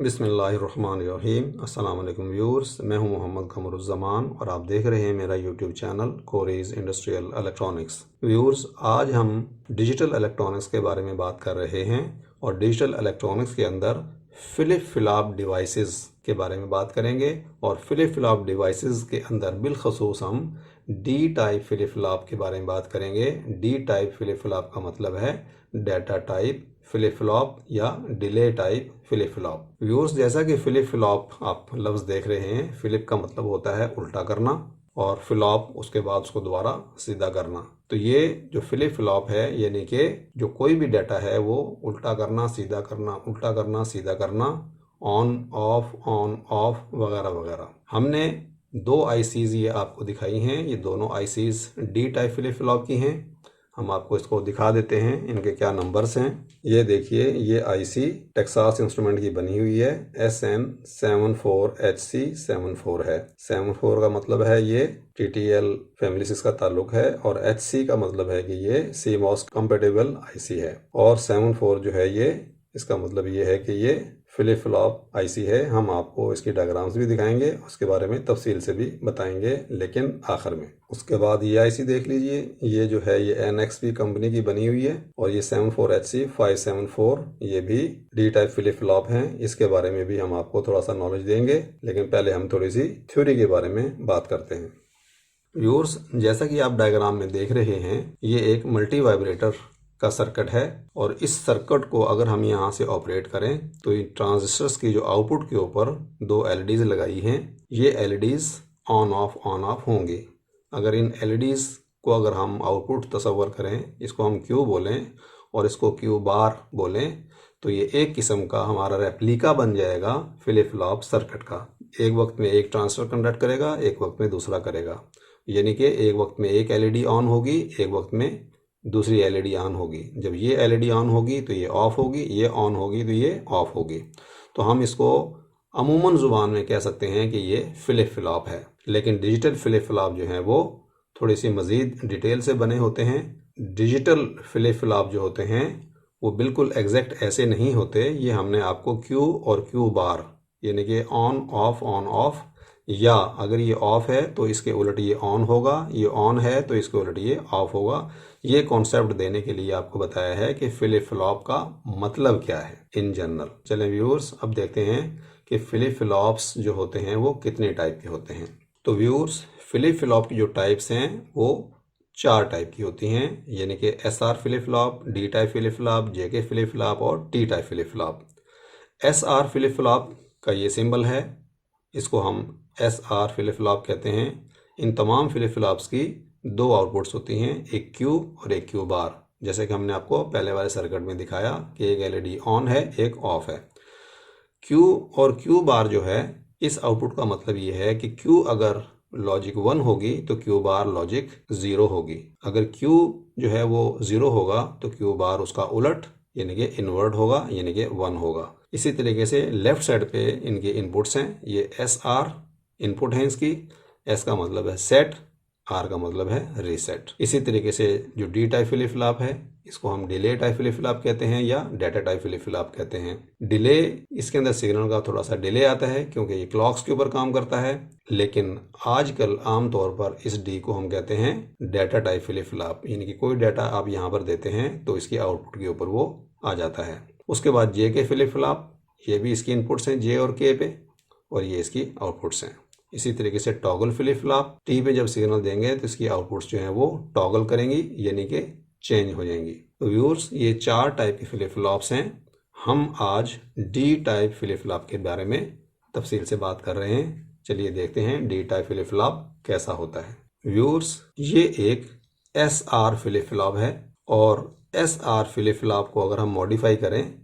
बिस्मिल्लाहिर्रहमानिर्रहीम। अस्सलाम वालेकुम व्यूअर्स, मैं हूं मोहम्मद क़मरुज़्ज़मान और आप देख रहे हैं मेरा YouTube channel Courage Industrial Electronics. Viewers, आज हम डिजिटल इलेक्ट्रॉनिक्स के बारे में बात कर रहे हैं और डिजिटल इलेक्ट्रॉनिक्स के अंदर फ्लिप फ्लॉप डिवाइसेस के बारे में बात करेंगे। और फ्लिप फ्लॉप डिवाइसेस के अंदर बिलखसूस हम डी टाइप फ्लिप फ्लॉप के बारे में बात करेंगे। डी टाइप फ्लिप फ्लॉप का मतलब है डाटा टाइप फ्लिप फ्लॉप या delay type flip flop. Viewers, जैसा कि फ्लिप फ्लॉप आप लफ्ज़ देख रहे हैं, फ्लिप का मतलब होता है उल्टा करना और फ्लॉप उसके बाद उसको दोबारा सीधा करना। तो ये जो फ्लिप फ्लॉप है यानी कि जो कोई भी डाटा है वो उल्टा करना सीधा करना, उल्टा करना सीधा करना, ऑन ऑफ वगैरह वगैरह। हमने दो आईसीज ये आपको दिखाई हैं। ये दोनों ICs D type flip flop की हैं। हम आपको इसको दिखा देते हैं, इनके क्या नंबर्स हैं। ये देखिए, ये आईसी टेक्सास इंस्ट्रूमेंट की बनी हुई है। SN74HC74 है। 74 का मतलब है ये TTL फैमिली से इसका ताल्लुक है और HC का मतलब है कि ये CMOS कंपेटेबल आईसी है। और 74 जो है ये इसका मतलब ये है कि ये फ्लिप फ्लॉप आईसी है। हम आपको इसकी डायग्राम्स भी दिखाएंगे, उसके बारे में तफसील से भी बताएंगे लेकिन आखिर में। उसके बाद ये आईसी देख लीजिए, ये जो है ये NXP कंपनी की बनी हुई है और ये 74HC574 ये भी डी टाइप फ्लिप फ्लॉप हैं। इसके बारे में भी हम आपको थोड़ा सा नॉलेज देंगे, लेकिन पहले हम थोड़ी सी थ्योरी के बारे में बात करते हैं। व्यूअर्स, जैसा कि आप डायग्राम में देख रहे हैं, ये एक मल्टी वाइब्रेटर का सर्किट है और इस सर्किट को अगर हम यहाँ से ऑपरेट करें तो ये ट्रांजिस्टर्स की जो आउटपुट के ऊपर दो LEDs लगाई हैं, ये LEDs ऑन ऑफ होंगी। अगर इन LEDs को अगर हम आउटपुट तस्वर करें, इसको हम Q बोलें और इसको Q बार बोलें, तो ये एक किस्म का हमारा रेप्लिका बन जाएगा फ्लिप फ्लॉप सर्किट का। एक वक्त में एक ट्रांजिस्टर कंडक्ट करेगा, एक वक्त में दूसरा करेगा। यानी कि एक वक्त में एक LED ऑन होगी, एक वक्त में दूसरी LED ऑन होगी। जब ये LED ऑन होगी तो ये ऑफ होगी, ये ऑन होगी तो ये ऑफ होगी। तो हम इसको अमूमन ज़ुबान में कह सकते हैं कि ये फ्लिप फ्लॉप है। लेकिन डिजिटल फ्लिप फ्लॉप जो है वो थोड़ी सी मज़ीद डिटेल से बने होते हैं। डिजिटल फ्लिप फ्लॉप जो होते हैं वो बिल्कुल एग्जैक्ट ऐसे नहीं होते। ये हमने आपको Q और Q बार यानी कि ऑन ऑफ, या अगर ये ऑफ है तो इसके उलट ये ऑन होगा, ये ऑन है तो इसके उलट ये ऑफ होगा। ये कॉन्सेप्ट देने के लिए आपको बताया है कि फ्लिप फ्लॉप का मतलब क्या है इन जनरल। चलें व्यूअर्स, अब देखते हैं कि फ्लिप फ्लॉप्स जो होते हैं वो कितने टाइप के होते हैं। तो व्यूअर्स, फ्लिप फ्लॉप की जो टाइप्स हैं वो 4 टाइप की होती हैं, यानी कि SR flip flop, D type flip flop, JK flip flop और T type flip flop. SR flip flop का ये सिंबल है, इसको हम SR फ्लिप फ्लॉप कहते हैं। इन तमाम फ्लिप फ्लॉप्स की दो आउटपुट्स होती हैं, एक Q और एक Q बार। जैसे कि हमने आपको पहले वाले सर्किट में दिखाया कि एक LED ऑन है, एक ऑफ है। Q और Q बार जो है, इस आउटपुट का मतलब ये है कि Q अगर लॉजिक 1 होगी तो Q बार लॉजिक 0 होगी। अगर Q जो है वो 0 होगा तो Q बार उसका उलट यानी कि इन्वर्ट होगा, यानी कि 1 होगा। इसी तरीके से लेफ्ट साइड पे इनके इनपुट्स हैं। ये SR इनपुट है इसकी। S का मतलब है सेट, R का मतलब है रीसेट। इसी तरीके से जो D टाइप फ्लिप फ्लॉप है, इसको हम डिले टाइप फ्लिप फ्लॉप कहते हैं या डाटा टाइप फ्लिप फ्लॉप कहते हैं। डिले, इसके अंदर सिग्नल का थोड़ा सा डिले आता है क्योंकि ये क्लॉक्स के ऊपर काम करता है, लेकिन आजकल आमतौर पर इस D को हम कहते हैं डाटा टाइप फ्लिप फ्लॉप, यानी कि कोई डाटा आप यहाँ पर देते हैं तो इसकी आउटपुट के ऊपर वो आ जाता है। उसके बाद JK फ्लिप फ्लॉप, ये भी इसकी इनपुट्स हैं J और K पे और ये इसकी आउटपुट्स हैं। इसी तरीके से टॉगल फ्लिप फ्लॉप, T पे जब सिग्नल देंगे तो इसकी आउटपुट्स जो हैं वो टॉगल करेंगी यानी कि चेंज हो जाएंगी। तो व्यूअर्स, ये 4 टाइप के फ्लिप फ्लॉप्स हैं। हम आज D टाइप फ्लिप फ्लॉप के बारे में तफसील से बात कर रहे हैं। चलिए देखते हैं D टाइप फ्लिप फ्लॉप कैसा होता है। व्यूअर्स, ये एक SR फ्लिप फ्लॉप है और SR फ्लिप फ्लॉप को अगर हम मॉडिफाई करें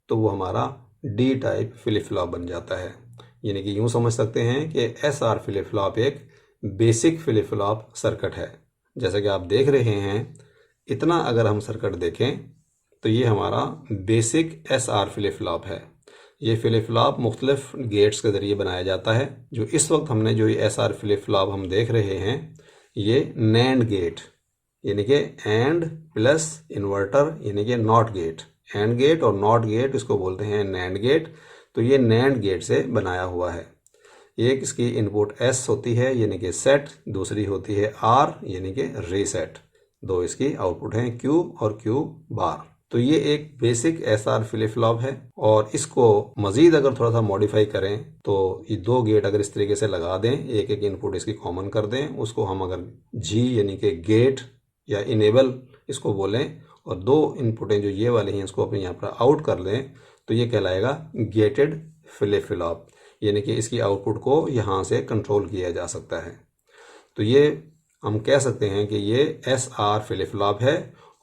तो वो हमारा D टाइप फ्लिप फ्लॉप बन जाता है। यानी कि यूँ समझ सकते हैं कि SR फ्लिप फ्लॉप एक बेसिक फ्लिप फ्लॉप सर्किट है। जैसा कि आप देख रहे हैं, इतना अगर हम सर्किट देखें तो ये हमारा बेसिक SR फ्लिप फ्लॉप है। ये फ्लिप फ्लॉप मुख्तलिफ गेट्स के ज़रिए बनाया जाता है। जो इस वक्त हमने जो ये SR फ्लिप फ्लॉप हम देख रहे हैं, ये NAND गेट यानी कि एंड प्लस इन्वर्टर यानी कि नॉट गेट, एंड गेट और नॉट गेट इसको बोलते हैं NAND गेट। तो ये नैंड गेट से बनाया हुआ है। एक इसकी इनपुट एस होती है यानी कि सेट, दूसरी होती है आर यानी कि रीसेट। दो इसकी आउटपुट हैं क्यू और क्यू बार। तो ये एक बेसिक एसआर फ्लिप फ्लॉप है और इसको मजीद अगर थोड़ा सा मॉडिफाई करें तो ये दो गेट अगर इस तरीके से लगा दें, एक एक इनपुट इसकी कॉमन कर दें, उसको हम अगर जी यानी कि गेट या इनेबल इसको बोलें और दो इनपुटें जो ये वाली हैं इसको अपने यहाँ पर आउट कर लें तो ये कहलाएगा गेटेड फ्लिप फ्लॉप, यानी कि इसकी आउटपुट को यहाँ से कंट्रोल किया जा सकता है। तो ये हम कह सकते हैं कि ये एस आर फ्लिप फ्लॉप है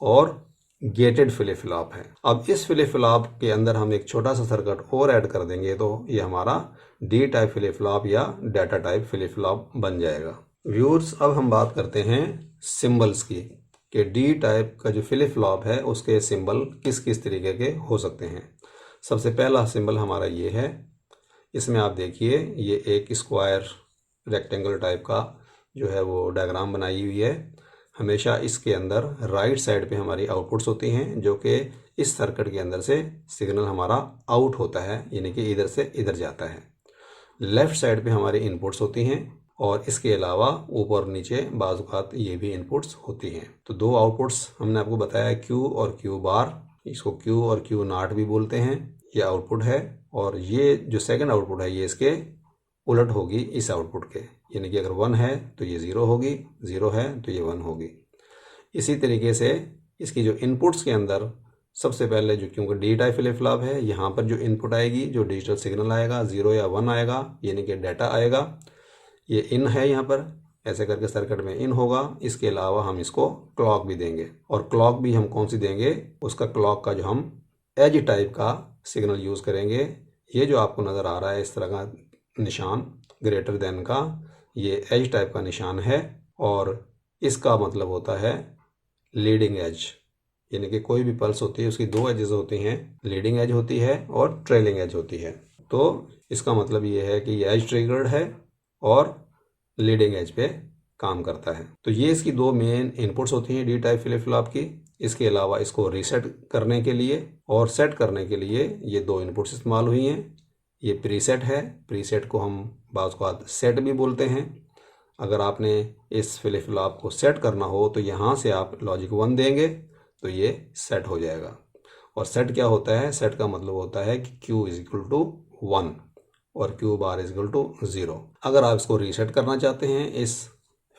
और गेटेड फ्लिप फ्लॉप है। अब इस फ्लिप फ्लॉप के अंदर हम एक छोटा सा सर्किट और ऐड कर देंगे तो ये हमारा डी टाइप फ्लिप फ्लॉप या डाटा टाइप फ्लिप फ्लॉप बन जाएगा। व्यूअर्स, अब हम बात करते हैं सिंबल्स की कि डी टाइप का जो फ्लिप फ्लॉप है उसके सिंबल किस किस तरीके के हो सकते हैं। सबसे पहला सिंबल हमारा ये है। इसमें आप देखिए ये एक स्क्वायर रेक्टेंगल टाइप का जो है वो डायग्राम बनाई हुई है। हमेशा इसके अंदर राइट साइड पे हमारी आउटपुट्स होती हैं जो कि इस सर्किट के अंदर से सिग्नल हमारा आउट होता है यानी कि इधर से इधर जाता है। लेफ्ट साइड पे हमारी इनपुट्स होती हैं और इसके अलावा ऊपर और नीचे बाज़ औक़ात ये भी इनपुट्स होती हैं। तो दो आउटपुट्स हमने आपको बताया क्यू और क्यू बार, इसको क्यू और क्यू नॉट भी बोलते हैं। ये आउटपुट है और ये जो सेकंड आउटपुट है ये इसके उलट होगी इस आउटपुट के, यानी कि अगर 1 है तो ये 0 होगी, 0 है तो ये 1 होगी। इसी तरीके से इसकी जो इनपुट्स के अंदर सबसे पहले जो क्योंकि डी टाइप फ्लिप फ्लॉप है यहाँ पर जो इनपुट आएगी जो डिजिटल सिग्नल आएगा 0 या 1 आएगा यानी कि डाटा आएगा। ये इन है यहाँ पर, ऐसे करके सर्किट में इन होगा। इसके अलावा हम इसको क्लॉक भी देंगे और क्लॉक भी हम कौन सी देंगे, उसका क्लॉक का जो हम एज टाइप का सिग्नल यूज़ करेंगे। ये जो आपको नज़र आ रहा है इस तरह का निशान ग्रेटर देन का, ये एज टाइप का निशान है और इसका मतलब होता है लीडिंग एज, यानी कि कोई भी पल्स होती है उसकी दो एजेस होती हैं, लीडिंग एज होती है और ट्रेलिंग एज होती है। तो इसका मतलब ये है कि ये एज ट्रिगर्ड है और लीडिंग एज पे काम करता है। तो ये इसकी दो मेन इनपुट्स होती हैं डी टाइप फ्लिप फ्लॉप की। इसके अलावा इसको रीसेट करने के लिए और सेट करने के लिए ये दो इनपुट्स इस्तेमाल हुई हैं। ये प्रीसेट है, प्रीसेट को हम बाज़ औक़ात सेट भी बोलते हैं। अगर आपने इस फ्लिप फ्लॉप को सेट करना हो तो यहाँ से आप लॉजिक 1 देंगे तो ये सेट हो जाएगा। और सेट क्या होता है, सेट का मतलब होता है कि Q इज इक्वल टू 1 और Q bar is equal to 0। अगर आप इसको रीसेट करना चाहते हैं इस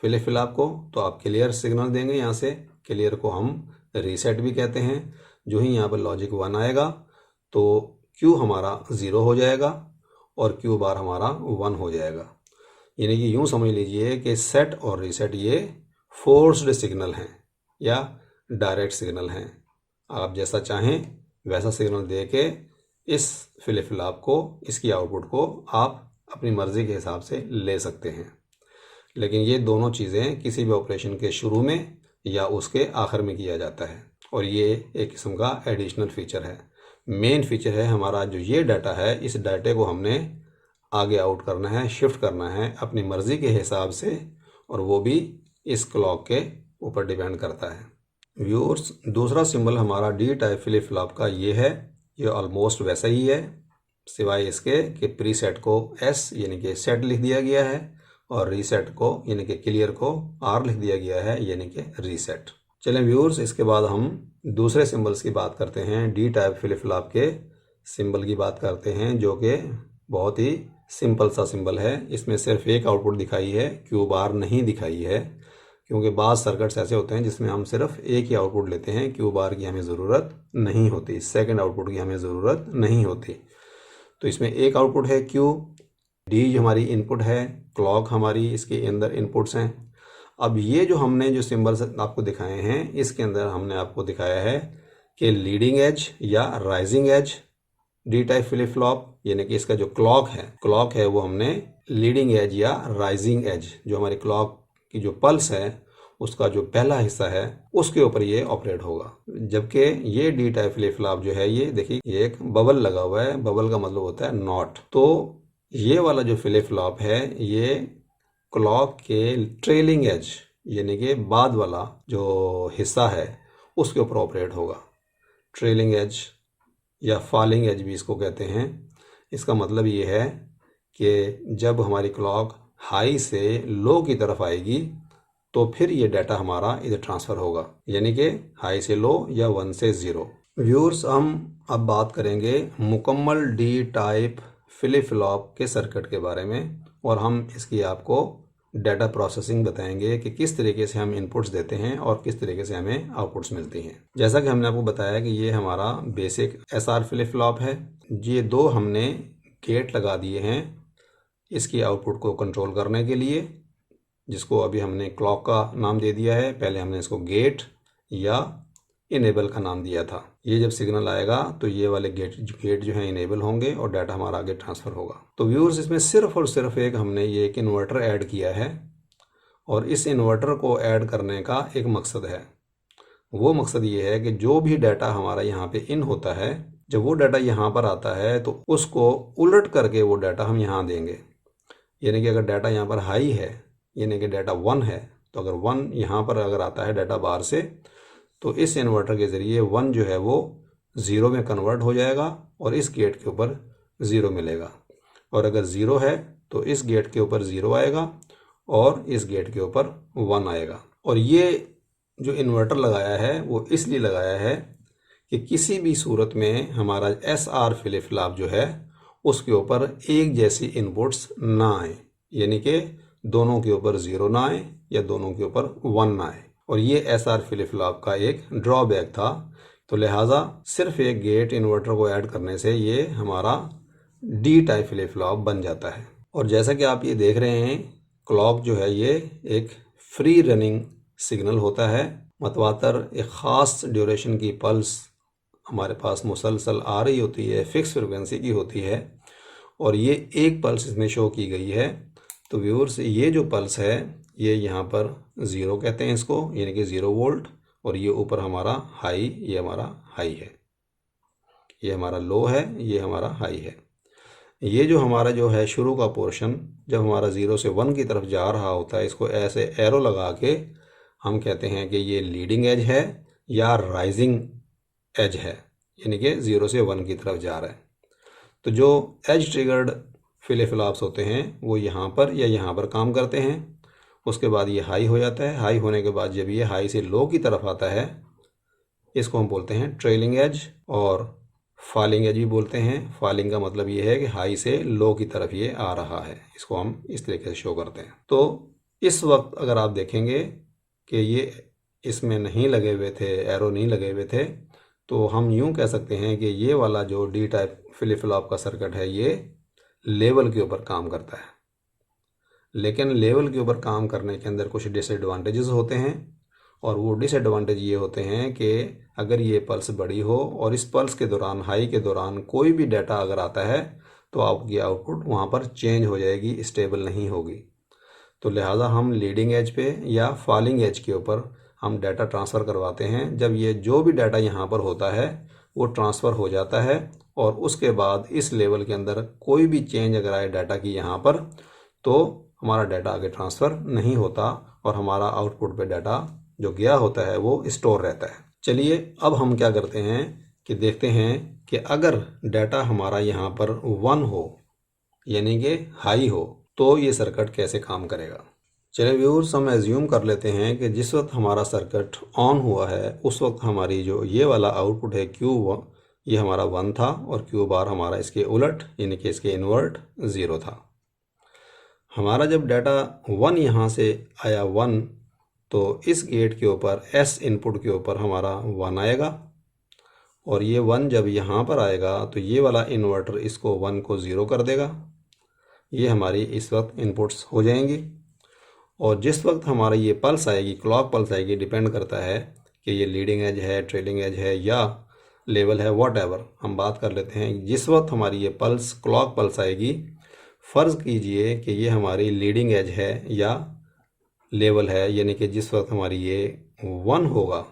फ्लिप फ्लॉप को तो आप क्लियर सिग्नल देंगे। यहाँ से क्लियर को हम रीसेट भी कहते हैं। जो ही यहाँ पर लॉजिक 1 आएगा तो Q हमारा 0 हो जाएगा और Q बार हमारा 1 हो जाएगा। यानी कि यूँ समझ लीजिए कि सेट और रीसेट ये फोर्स्ड सिग्नल हैं या डायरेक्ट सिग्नल हैं। आप जैसा चाहें वैसा सिग्नल दे के इस फ्लिप फ्लॉप को, इसकी आउटपुट को आप अपनी मर्ज़ी के हिसाब से ले सकते हैं। लेकिन ये दोनों चीज़ें किसी भी ऑपरेशन के शुरू में या उसके आखिर में किया जाता है और ये एक किस्म का एडिशनल फीचर है। मेन फीचर है हमारा जो ये डाटा है, इस डाटे को हमने आगे आउट करना है, शिफ्ट करना है अपनी मर्ज़ी के हिसाब से और वो भी इस क्लॉक के ऊपर डिपेंड करता है। व्यूअर्स, दूसरा सिंबल हमारा डी टाइप फ्लिप फ्लॉप का ये है। ये ऑलमोस्ट वैसा ही है सिवाय इसके कि प्रीसेट को एस यानी कि सेट लिख दिया गया है और रीसेट को यानी कि क्लियर को आर लिख दिया गया है यानी कि रीसेट। चलें व्यूअर्स, इसके बाद हम दूसरे सिंबल्स की बात करते हैं। डी टाइप फ्लिप फ्लॉप के सिंबल की बात करते हैं जो कि बहुत ही सिंपल सा सिंबल है। इसमें सिर्फ एक आउटपुट दिखाई है, क्यू बार नहीं दिखाई है, क्योंकि बाज़ सर्किट्स ऐसे होते हैं जिसमें हम सिर्फ एक ही आउटपुट लेते हैं, क्यू बार की हमें ज़रूरत नहीं होती, सेकंड आउटपुट की हमें ज़रूरत नहीं होती। तो इसमें एक आउटपुट है क्यू, डी जो हमारी इनपुट है, क्लॉक हमारी इसके अंदर इनपुट्स हैं। अब ये जो हमने जो सिंबल्स आपको दिखाए हैं इसके अंदर हमने आपको दिखाया है कि लीडिंग एज या rising edge D type flip flop, यानी कि इसका जो क्लॉक है वो हमने लीडिंग एज या राइजिंग एज, जो हमारी क्लॉक की जो पल्स है उसका जो पहला हिस्सा है उसके ऊपर ये ऑपरेट होगा। जबकि ये डी टाइप फ्लिप फ्लॉप जो है, ये देखिए ये एक बबल लगा हुआ है, बबल का मतलब होता है नॉट। तो ये वाला जो फ्लिप फ्लॉप है ये क्लॉक के ट्रेलिंग एज यानी कि बाद वाला जो हिस्सा है उसके ऊपर ऑपरेट होगा। ट्रेलिंग एज या फॉलिंग एज भी इसको कहते हैं। इसका मतलब ये है कि जब हमारी क्लॉक हाई से लो की तरफ आएगी तो फिर ये डाटा हमारा इधर ट्रांसफ़र होगा, यानी कि हाई से लो या 1 से 0। व्यूअर्स, हम अब बात करेंगे मुकम्मल डी टाइप फ्लिप फ्लॉप के सर्किट के बारे में, और हम इसकी आपको डाटा प्रोसेसिंग बताएंगे कि किस तरीके से हम इनपुट्स देते हैं और किस तरीके से हमें आउटपुट्स मिलती हैं। जैसा कि हमने आपको बताया कि ये हमारा बेसिक एसआर फ्लिप फ्लॉप है। ये दो हमने गेट लगा दिए हैं इसकी आउटपुट को कंट्रोल करने के लिए, जिसको अभी हमने क्लॉक का नाम दे दिया है। पहले हमने इसको गेट या इनेबल का नाम दिया था। ये जब सिग्नल आएगा तो ये वाले गेट जो है इनेबल होंगे और डाटा हमारा आगे ट्रांसफ़र होगा। तो व्यूअर्स, इसमें सिर्फ और सिर्फ एक हमने ये एक इन्वर्टर ऐड किया है, और इस इन्वर्टर को ऐड करने का एक मकसद है। वो मकसद ये है कि जो भी डाटा हमारा यहाँ पे इन होता है, जब वो डाटा यहाँ पर आता है तो उसको उलट करके वो डाटा हम यहाँ देंगे। यानी कि अगर डाटा यहाँ पर हाई है, यानी कि डाटा 1 है, तो अगर 1 यहाँ पर अगर आता है डाटा बाहर से, तो इस इन्वर्टर के ज़रिए 1 जो है वो 0 में कन्वर्ट हो जाएगा और इस गेट के ऊपर 0 मिलेगा। और अगर 0 है तो इस गेट के ऊपर 0 आएगा और इस गेट के ऊपर 1 आएगा। और ये जो इन्वर्टर लगाया है वो इसलिए लगाया है कि किसी भी सूरत में हमारा एसआर फ्लिप फ्लॉप जो है उसके ऊपर एक जैसी इनपुट्स ना आए, यानी कि दोनों के ऊपर 0 ना आए या दोनों के ऊपर 1 ना आए। और ये एसआर फ्लिप फ्लॉप का एक ड्रॉबैक था। तो लिहाजा सिर्फ एक गेट इन्वर्टर को ऐड करने से ये हमारा डी टाइप फ्लिप फ्लॉप बन जाता है। और जैसा कि आप ये देख रहे हैं, क्लॉक जो है ये एक फ्री रनिंग सिग्नल होता है। मतवातर एक ख़ास ड्यूरेशन की पल्स हमारे पास मुसलसल आ रही होती है, फिक्स फ्रिक्वेंसी की होती है, और ये एक पल्स इसमें शो की गई है। तो व्यूअर्स, ये जो पल्स है ये यहाँ पर 0 कहते हैं इसको, यानी कि 0 वोल्ट, और ये ऊपर हमारा हाई, ये हमारा हाई है, ये हमारा लो है, ये हमारा हाई है। ये जो हमारा जो है शुरू का पोर्शन, जब हमारा 0 से 1 की तरफ जा रहा होता है, इसको ऐसे एरो लगा के हम कहते हैं कि ये लीडिंग एज है या राइजिंग एज है, यानी कि 0 से 1 की तरफ जा रहा है। तो जो एज ट्रिगर्ड फ्लिप फ्लॉप्स होते हैं वो यहाँ पर या यहाँ पर काम करते हैं। उसके बाद ये हाई हो जाता है। हाई होने के बाद जब ये हाई से लो की तरफ आता है, इसको हम बोलते हैं ट्रेलिंग एज, और फॉलिंग एज भी बोलते हैं। फॉलिंग का मतलब ये है कि हाई से लो की तरफ ये आ रहा है, इसको हम इस तरीके से शो करते हैं। तो इस वक्त अगर आप देखेंगे कि ये इसमें नहीं लगे हुए थे, एरो नहीं लगे हुए थे, तो हम यूँ कह सकते हैं कि ये वाला जो डी टाइप फ्लिप फ्लॉप का सर्किट है ये लेवल के ऊपर काम करता है। लेकिन लेवल के ऊपर काम करने के अंदर कुछ डिसएडवांटेजेस होते हैं, और वो डिसएडवांटेज ये होते हैं कि अगर ये पल्स बड़ी हो और इस पल्स के दौरान, हाई के दौरान कोई भी डाटा अगर आता है तो आपकी आउटपुट वहाँ पर चेंज हो जाएगी, स्टेबल नहीं होगी। तो लिहाजा हम लीडिंग एज पे या फॉलिंग एज के ऊपर हम डाटा ट्रांसफ़र करवाते हैं। जब ये जो भी डाटा यहाँ पर होता है वो ट्रांसफ़र हो जाता है, और उसके बाद इस लेवल के अंदर कोई भी चेंज अगर आए डाटा की यहाँ पर, तो हमारा डाटा आगे ट्रांसफ़र नहीं होता और हमारा आउटपुट पे डाटा जो गया होता है वो स्टोर रहता है। चलिए अब हम क्या करते हैं कि देखते हैं कि अगर डाटा हमारा यहाँ पर 1 हो, यानी कि हाई हो, तो ये सर्किट कैसे काम करेगा। चलिए व्यूअर्स, हम एज्यूम कर लेते हैं कि जिस वक्त हमारा सर्किट ऑन हुआ है उस वक्त हमारी जो ये वाला आउटपुट है Q1, ये हमारा 1 था, और Q बार हमारा इसके उलट, यानी कि इसके इन्वर्ट 0 था। हमारा जब डाटा 1 यहाँ से आया 1, तो इस गेट के ऊपर S इनपुट के ऊपर हमारा 1 आएगा, और ये 1 जब यहाँ पर आएगा तो ये वाला इन्वर्टर इसको 1 को 0 कर देगा। ये हमारी इस वक्त इनपुट्स हो जाएंगी। और जिस वक्त हमारा ये पल्स आएगी, क्लॉक पल्स आएगी, डिपेंड करता है कि ये लीडिंग एज है, ट्रेलिंग एज है या लेवल है, वॉट एवर हम बात कर लेते हैं। जिस वक्त हमारी ये पल्स, क्लॉक पल्स आएगी, फ़र्ज़ कीजिए कि ये हमारी लीडिंग एज है या लेवल है, यानी कि जिस वक्त हमारी ये 1 होगा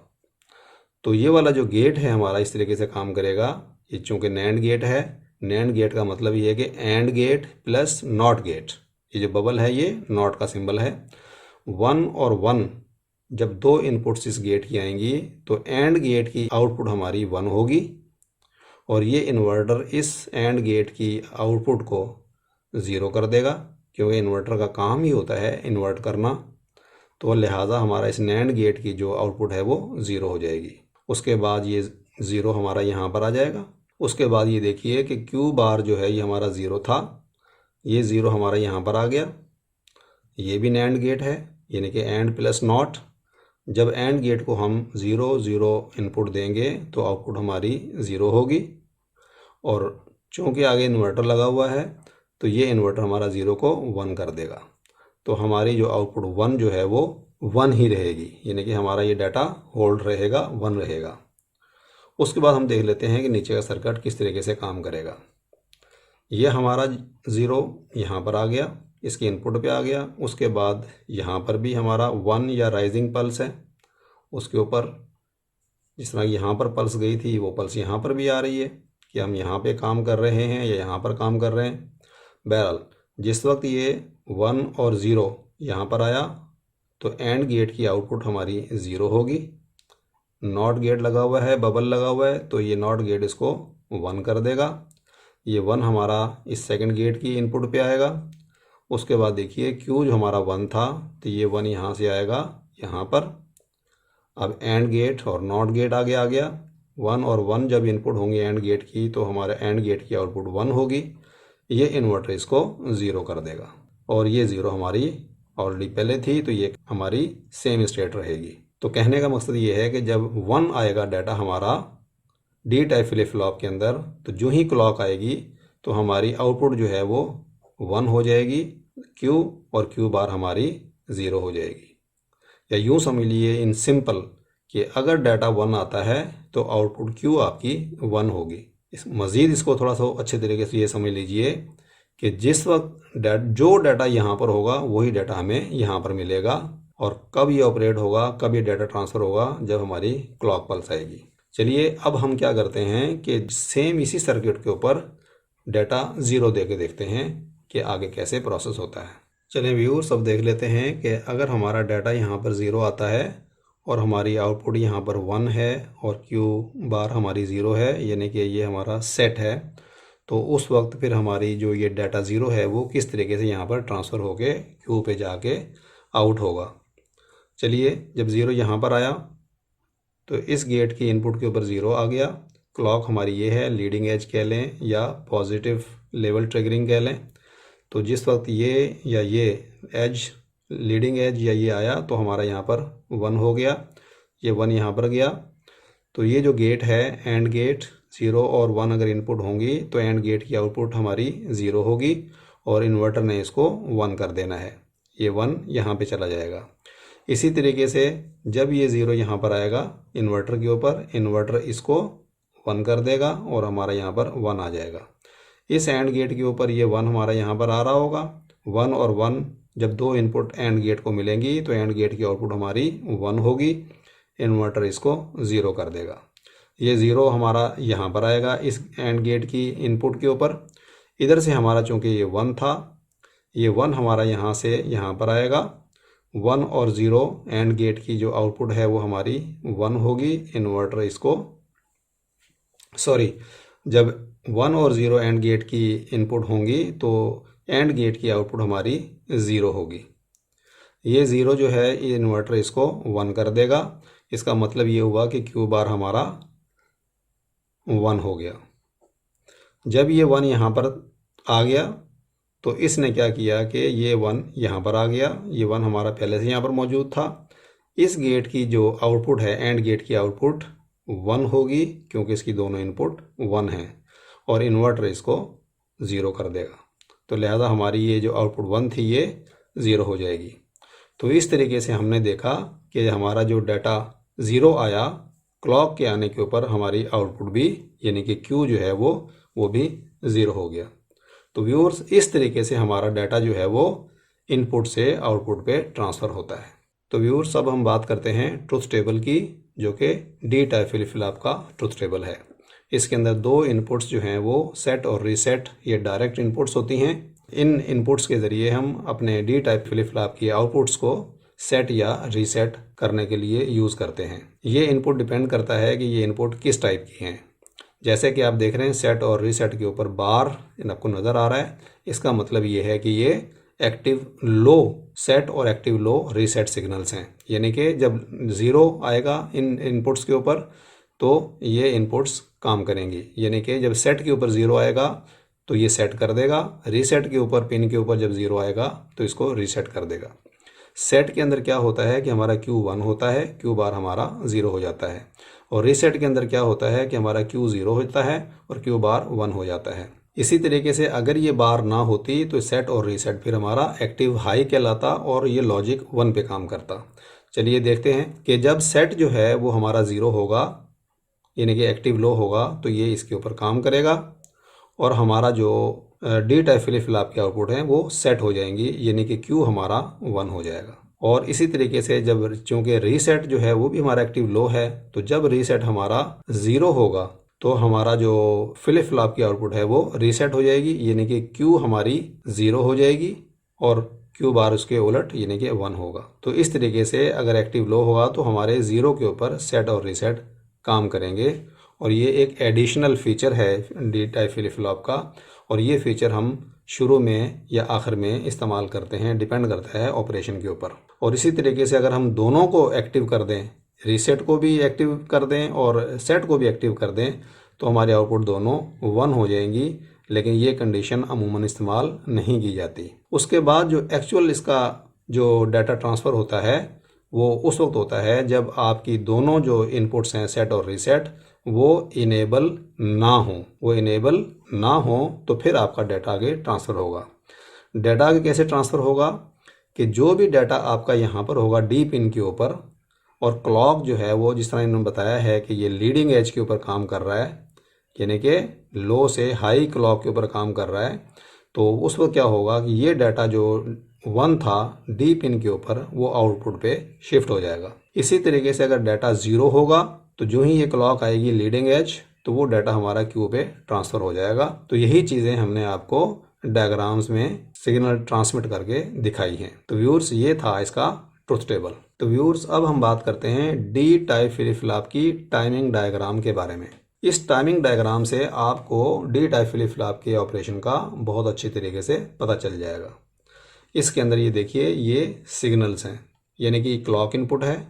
तो ये वाला जो गेट है हमारा इस तरीके से काम करेगा। ये चूँकि नैंड गेट है, नैंड गेट का मतलब ये है कि and gate plus not gate, ये जो बबल है ये नॉट का सिंबल है। 1 और 1 जब दो इनपुट्स इस गेट की आएंगी तो एंड गेट की आउटपुट हमारी 1 होगी, और ये इन्वर्टर इस एंड गेट की आउटपुट को ज़ीरो कर देगा, क्योंकि इन्वर्टर का काम ही होता है इन्वर्ट करना। तो लिहाजा हमारा इस नैंड गेट की जो आउटपुट है वो ज़ीरो हो जाएगी। उसके बाद ये ज़ीरो हमारा यहाँ पर आ जाएगा। उसके बाद ये देखिए कि क्यू बार जो है ये हमारा ज़ीरो था, ये ज़ीरो हमारा यहाँ पर आ गया। ये भी नैंड गेट है, यानी कि एंड प्लस नॉट। जब एंड गेट को हम ज़ीरो ज़ीरो इनपुट देंगे तो आउटपुट हमारी ज़ीरो होगी, और चूँकि आगे इन्वर्टर लगा हुआ है तो ये इन्वर्टर हमारा ज़ीरो को वन कर देगा। तो हमारी जो आउटपुट वन जो है वो वन ही रहेगी, यानी कि हमारा ये डाटा होल्ड रहेगा, वन रहेगा। उसके बाद हम देख लेते हैं कि नीचे का सर्किट किस तरीके से काम करेगा। ये हमारा ज़ीरो यहाँ पर आ गया, इसके इनपुट पे आ गया। उसके बाद यहाँ पर भी हमारा वन या राइजिंग पल्स है, उसके ऊपर जिस तरह यहाँ पर पल्स गई थी वो पल्स यहाँ पर भी आ रही है कि हम यहाँ पे काम कर रहे हैं या यहाँ पर काम कर रहे हैं। बहरहाल जिस वक्त ये वन और ज़ीरो यहाँ पर आया तो एंड गेट की आउटपुट हमारी ज़ीरो होगी। नॉट गेट लगा हुआ है, बबल लगा हुआ है, तो ये नॉट गेट इसको वन कर देगा। ये वन हमारा इस सेकंड गेट की इनपुट पे आएगा। उसके बाद देखिए क्यू जो हमारा वन था तो ये वन यहाँ से आएगा यहाँ पर। अब एंड गेट और नॉट गेट आगे आ गया। वन और वन जब इनपुट होंगे एंड गेट की तो हमारे एंड गेट की आउटपुट वन होगी। ये इन्वर्टर इसको ज़ीरो कर देगा, और ये ज़ीरो हमारी ऑलरेडी पहले थी तो ये हमारी सेम स्टेट रहेगी। तो कहने का मकसद ये है कि जब वन आएगा डाटा हमारा डी टाइप फ्लिप फ्लॉप के अंदर, तो जो ही क्लॉक आएगी तो हमारी आउटपुट जो है वो वन हो जाएगी, क्यू और क्यू बार हमारी ज़ीरो हो जाएगी। या यूँ समझ लीजिए इन सिंपल कि अगर डाटा वन आता है तो आउटपुट क्यू आपकी वन होगी। मज़ीद इसको थोड़ा सा अच्छे तरीके से ये समझ लीजिए कि जिस वक्त जो डाटा यहाँ पर होगा वही डाटा हमें यहाँ पर मिलेगा, और कब ये ऑपरेट होगा, कब ये डाटा ट्रांसफ़र होगा, जब हमारी क्लॉक पल्स आएगी। चलिए अब हम क्या करते हैं कि सेम इसी सर्किट के ऊपर डाटा ज़ीरो दे के देखते हैं कि आगे कैसे प्रोसेस होता है। चलिए व्यूअर्स अब देख लेते हैं कि अगर हमारा डाटा यहाँ पर ज़ीरो आता है और हमारी आउटपुट यहाँ पर वन है और क्यू बार हमारी ज़ीरो है, यानी कि ये हमारा सेट है, तो उस वक्त फिर हमारी जो ये डाटा ज़ीरो है वो किस तरीके से यहाँ पर ट्रांसफ़र होके क्यू पे जाके आउट होगा। चलिए जब ज़ीरो यहाँ पर आया तो इस गेट की इनपुट के ऊपर ज़ीरो आ गया। क्लॉक हमारी ये है, लीडिंग एज कह लें या पॉजिटिव लेवल ट्रिगरिंग कह लें। तो जिस वक्त ये या ये एज लीडिंग एज या ये आया तो हमारा यहाँ पर वन हो गया, ये वन यहाँ पर गया। तो ये जो गेट है एंड गेट, ज़ीरो और वन अगर इनपुट होंगी तो एंड गेट की आउटपुट हमारी ज़ीरो होगी, और इन्वर्टर ने इसको वन कर देना है, ये वन यहाँ पे चला जाएगा। इसी तरीके से जब ये ज़ीरो यहाँ पर आएगा इन्वर्टर के ऊपर, इन्वर्टर इसको वन कर देगा और हमारा यहाँ पर वन आ जाएगा। इस एंड गेट के ऊपर ये वन हमारा यहाँ पर आ रहा होगा। वन और वन जब दो इनपुट एंड गेट को मिलेंगी तो एंड गेट की आउटपुट हमारी वन होगी, इन्वर्टर इसको ज़ीरो कर देगा। ये ज़ीरो हमारा यहाँ पर आएगा इस एंड गेट की इनपुट के ऊपर। इधर से हमारा चूँकि ये वन था, ये वन हमारा यहाँ से यहाँ पर आएगा। वन और ज़ीरो एंड गेट की जो आउटपुट है वो हमारी वन होगी, इन्वर्टर इसको जब वन और ज़ीरो एंड गेट की इनपुट होंगी तो एंड गेट की आउटपुट हमारी ज़ीरो होगी। ये ज़ीरो जो है ये इन्वर्टर इसको वन कर देगा। इसका मतलब ये हुआ कि क्यू बार हमारा वन हो गया। जब ये वन यहाँ पर आ गया तो इसने क्या किया कि ये वन यहाँ पर आ गया, ये वन हमारा पहले से यहाँ पर मौजूद था। इस गेट की जो आउटपुट है एंड गेट की आउटपुट वन होगी, क्योंकि इसकी दोनों इनपुट वन हैं, और इन्वर्टर इसको ज़ीरो कर देगा। तो लिहाजा हमारी ये जो आउटपुट वन थी ये ज़ीरो हो जाएगी। तो इस तरीके से हमने देखा कि हमारा जो डाटा ज़ीरो आया, क्लॉक के आने के ऊपर हमारी आउटपुट भी यानी कि क्यू जो है वो भी ज़ीरो हो गया। तो व्यूअर्स इस तरीके से हमारा डाटा जो है वो इनपुट से आउटपुट पे ट्रांसफ़र होता है। तो व्यूअर्स अब हम बात करते हैं ट्रुथ टेबल की, जो कि डी टाइप फ्लिप फ्लॉप का ट्रुथ टेबल है। इसके अंदर दो इनपुट्स जो हैं वो सेट और रीसेट, ये डायरेक्ट इनपुट्स होती हैं। इन इनपुट्स के ज़रिए हम अपने डी टाइप फ्लिप फ्लॉप की आउटपुट्स को सेट या रीसेट करने के लिए यूज़ करते हैं। ये इनपुट डिपेंड करता है कि ये इनपुट किस टाइप की हैं। जैसे कि आप देख रहे हैं सेट और रीसेट के ऊपर बार आपको नज़र आ रहा है, इसका मतलब ये है कि ये एक्टिव लो सेट और एक्टिव लो रीसेट सिग्नल्स हैं। यानी कि जब ज़ीरो आएगा इन इनपुट्स के ऊपर तो ये इनपुट्स काम करेंगी, यानी कि जब सेट के ऊपर ज़ीरो आएगा तो ये सेट कर देगा, रीसेट के ऊपर पिन के ऊपर जब ज़ीरो आएगा तो इसको रीसेट कर देगा। सेट के अंदर क्या होता है कि हमारा Q 1 होता है, Q बार हमारा 0 हो जाता है, और रीसेट के अंदर क्या होता है कि हमारा Q 0 होता है और Q बार 1 हो जाता है। इसी तरीके से अगर ये बार ना होती तो सेट और रीसेट फिर हमारा एक्टिव हाई कहलाता और ये लॉजिक 1 पे काम करता। चलिए देखते हैं कि जब सेट जो है वो हमारा 0 होगा यानी कि एक्टिव लो होगा तो ये इसके ऊपर काम करेगा और हमारा जो डी टाइप फ्लिप फ्लॉप के आउटपुट हैं वो सेट हो जाएंगी, यानी कि Q हमारा 1 हो जाएगा। और इसी तरीके से जब चूंकि रीसेट जो है वो भी हमारा एक्टिव लो है, तो जब रीसेट हमारा 0 होगा तो हमारा जो फ्लिप फ्लॉप की आउटपुट है वो रीसेट हो जाएगी, यानी कि Q हमारी 0 हो जाएगी और Q बार उसके उलट यानी कि 1 होगा। तो इस तरीके से अगर एक्टिव लो होगा तो हमारे 0 के ऊपर सेट और रीसेट काम करेंगे, और ये एक एडिशनल फीचर है डी टाइप फ्लिप फ्लॉप का, और ये फीचर हम शुरू में या आखिर में इस्तेमाल करते हैं, डिपेंड करता है ऑपरेशन के ऊपर। और इसी तरीके से अगर हम दोनों को एक्टिव कर दें, रीसेट को भी एक्टिव कर दें और सेट को भी एक्टिव कर दें, तो हमारे आउटपुट दोनों 1 हो जाएंगी, लेकिन ये कंडीशन अमूमन इस्तेमाल नहीं की जाती। उसके बाद जो एक्चुअल इसका जो डाटा ट्रांसफ़र होता है वो उस वक्त होता है जब आपकी दोनों जो इनपुट्स हैं सेट और रीसेट वो इनेबल ना हो तो फिर आपका डाटा आगे ट्रांसफ़र होगा। डाटा आगे कैसे ट्रांसफ़र होगा कि जो भी डाटा आपका यहाँ पर होगा डी पिन के ऊपर, और क्लॉक जो है वो जिस तरह इन्होंने बताया है कि ये लीडिंग एज के ऊपर काम कर रहा है, यानी कि लो से हाई क्लॉक के ऊपर काम कर रहा है, तो उस वक्त क्या होगा कि ये डाटा जो 1 था डी पिन के ऊपर वो आउटपुट पे शिफ्ट हो जाएगा। इसी तरीके से अगर डाटा 0 होगा तो जो ही ये क्लॉक आएगी लीडिंग एज तो वो डाटा हमारा क्यू पे ट्रांसफ़र हो जाएगा। तो यही चीज़ें हमने आपको डायग्राम्स में सिग्नल ट्रांसमिट करके दिखाई हैं। तो व्यूअर्स ये था इसका ट्रुथ टेबल। तो व्यूअर्स अब हम बात करते हैं डी टाइप फ्लिप फ्लॉप की टाइमिंग डायग्राम के बारे में। इस टाइमिंग डायग्राम से आपको डी टाइप फ्लिप फ्लॉप के ऑपरेशन का बहुत अच्छी तरीके से पता चल जाएगा। इसके अंदर ये देखिए ये सिग्नल्स हैं, यानी कि क्लॉक इनपुट है।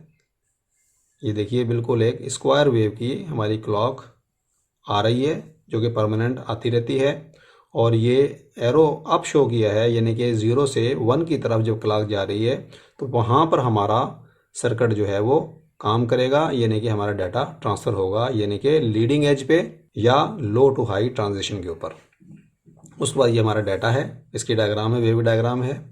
ये देखिए बिल्कुल एक स्क्वायर वेव की हमारी क्लॉक आ रही है जो कि परमानेंट आती रहती है, और ये एरो अप शो किया है, यानी कि 0 से 1 की तरफ जब क्लॉक जा रही है तो वहाँ पर हमारा सर्किट जो है वो काम करेगा, यानी कि हमारा डाटा ट्रांसफ़र होगा, यानी कि लीडिंग एज पे या लो टू हाई ट्रांजिशन के ऊपर। उसके बाद ये हमारा डाटा है, इसकी डायग्राम है, वेव डायग्राम है।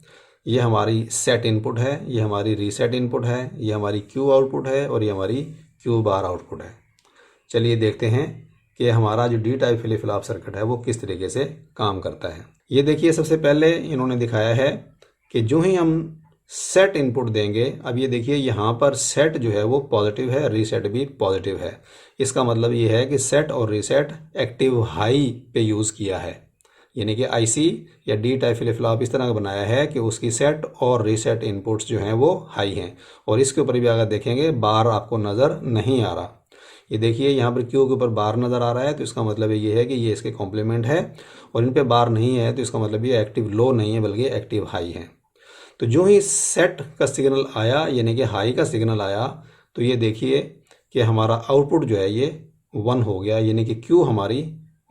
ये हमारी सेट इनपुट है, ये हमारी रीसेट इनपुट है, ये हमारी क्यू आउटपुट है और ये हमारी क्यू बार आउटपुट है। चलिए देखते हैं कि हमारा जो D type flip flop circuit है वो किस तरीके से काम करता है। ये देखिए सबसे पहले इन्होंने दिखाया है कि जो ही हम सेट इनपुट देंगे, अब ये देखिए यहाँ पर सेट जो है वो पॉजिटिव है, रीसेट भी पॉजिटिव है। इसका मतलब ये है कि सेट और रीसेट एक्टिव हाई पे यूज़ किया है, यानी कि आईसी या डी टाइप फ्लिप फ्लॉप इस तरह का बनाया है कि उसकी सेट और रीसेट इनपुट्स जो हैं वो हाई हैं। और इसके ऊपर भी अगर देखेंगे बार आपको नज़र नहीं आ रहा, ये देखिए यहाँ पर क्यू के ऊपर बार नज़र आ रहा है, तो इसका मतलब ये है कि ये इसके कॉम्प्लीमेंट है, और इन पे बार नहीं है तो इसका मतलब ये एक्टिव लो नहीं है बल्कि एक्टिव हाई है। तो जो ही सेट का सिग्नल आया यानी कि हाई का सिग्नल आया तो ये देखिए कि हमारा आउटपुट जो है ये 1 हो गया, यानी कि क्यू हमारी